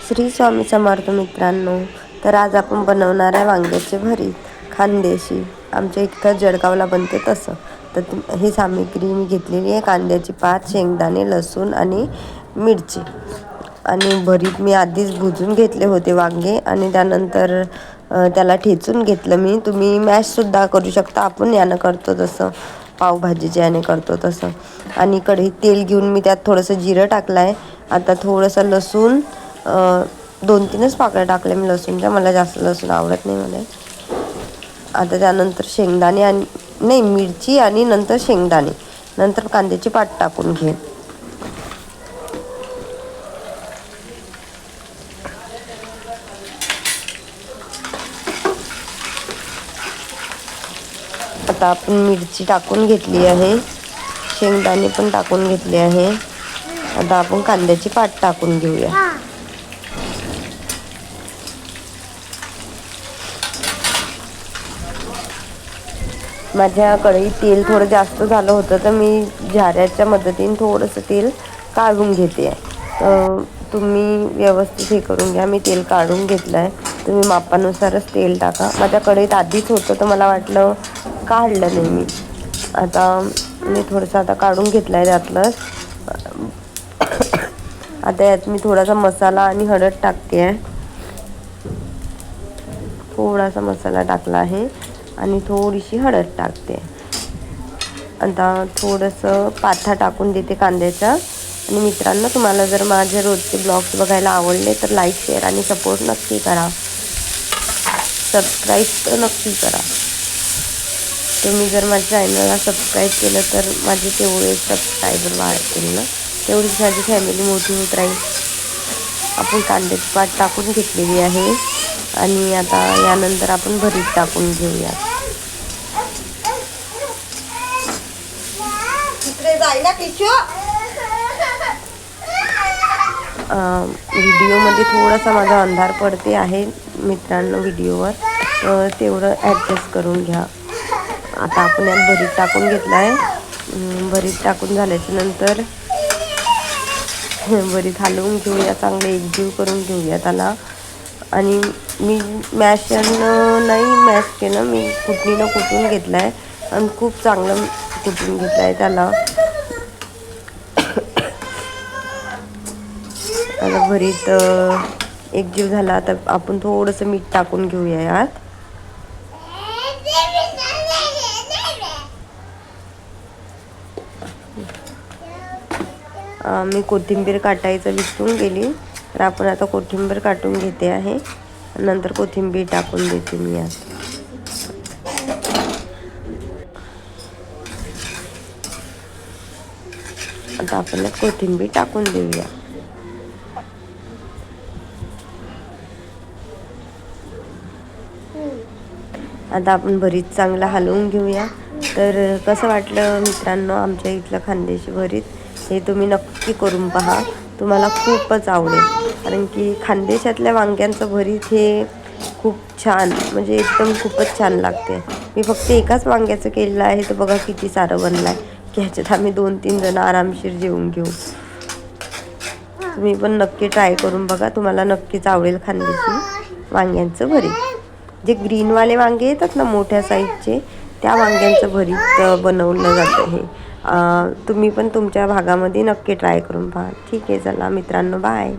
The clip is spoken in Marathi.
श्री स्वामी समर्थ मित्रांनो. तर आज आपण बनवणार आहे वांग्याचे भरीत खानदेशी. आमच्या इथं जळगावला बनते तसं. तर ही सामग्री मी घेतलेली आहे: कांद्याची पात, शेंगदाणे, लसूण आणि मिरची. आणि भरीत मी आधीच भुजून घेतले होते वांगे आणि त्यानंतर त्याला ठेचून घेतलं मी. तुम्ही मॅशसुद्धा करू शकता, आपण यानं करतो तसं, पावभाजीच्या याने करतो तसं. आणि कढईत तेल घेऊन मी त्यात थोडंसं जिरं टाकलं आहे. आता थोडंसं लसूण, 2-3च पाकळ्या टाकल्या मी लसूणच्या, मला जास्त लसूण आवडत नाही मला. आता त्यानंतर शेंगदाणे आणि नाही मिरची आणि नंतर शेंगदाणे, नंतर कांद्याची पात टाकून घे. आता आपण मिरची टाकून घेतली आहे, शेंगदाणे पण टाकून घेतले आहे. आता आपण कांद्याची पात टाकून घेऊया. माझ्या कढईत तेल थोडं जास्त झालं होतं तर मी झाऱ्याच्या मदतीने थोडंसं तेल काढून घेते आहे. तुम्ही व्यवस्थित हे करून घ्या. मी तेल काढून घेतलं आहे. तुम्ही मापानुसारच तेल टाका. माझ्या कढईत आधीच होतं तर मला वाटलं काढलं नाही मी. आता मी थोडंसं आता काढून घेतलं आहे त्यातलंच. आता यात मी थोडासा मसाला आणि हळद टाकते आहे. थोडासा मसाला टाकला आहे आणि थोडीशी हळद टाकते. आता थोडंसं पाथा टाकून देते कांद्याचा. आणि मित्रांनो, तुम्हाला जर माझे रोजचे ब्लॉग्स बघायला आवडले तर लाईक, शेअर आणि सपोर्ट नक्की करा. सबस्क्राईब तर नक्की करा. तुम्ही जर माझ्या चॅनलला सबस्क्राईब केलं तर माझे तेवढे सबस्क्रायबर वाढतील ना, तेवढीच माझी फॅमिली मोठी होत राहील. आपण कांद्याची पात टाकून घेतलेली आहे आणि आता यानंतर आपण भरीत टाकून घेऊया. व्हिडिओमध्ये थोडासा माझा अंधार पडते आहे मित्रांनो व्हिडिओवर, तेवढं ॲडजस्ट करून घ्या. आता आपण यात भरीत टाकून घेतला आहे. भरीत टाकून झाल्याच्या नंतर भरीत हलवून घेऊया, चांगले एकजीव करून घेऊया त्याला. आणि मी नाही मॅश केलं, मी कुटणीनं कुटून घेतलं आहे आणि खूप चांगलं कुटून घेतलं आहे त्याला. आता भरीत एकजीव झाला. आता आपण थोडंसं मीठ टाकून घेऊया यात. मी कोथिंबीर काटायचं विसरून गेली तर आपण आता कोथिंबीर काटून घेते आहे. नंतर कोथिंबीर टाकून देते मी यात. आता आपण कोथिंबीर टाकून देऊया. आता आपण भरीत चांगला हलवून घेऊया. तर कसं वाटलं मित्रांनो आमच्या इथलं खानदेशी भरीत? हे तुम्ही नक्की करून पहा, तुम्हाला खूपच आवडेल. कारण की खानदेशातल्या वांग्यांचं भरीत हे खूप छान, म्हणजे एकदम खूपच छान लागते. मी फक्त एकाच वांग्याचं केलेलं आहे तर बघा किती सारं बनलं आहे की ह्याच्यात आम्ही 2-3 जण आरामशीर जेवून घेऊ. तुम्ही पण नक्की ट्राय करून बघा, तुम्हाला नक्कीच आवडेल खानदेशी वांग्यांचं भरीत. जे ग्रीनवाले वांगे येतात ना मोठ्या साईजचे, त्या वांग्यांचं भरीत बनवलं जातं हे. तुम्ही पण तुमच्या भागामध्ये नक्की ट्राय करून पहा. ठीक आहे, चला मित्रांनो, बाय.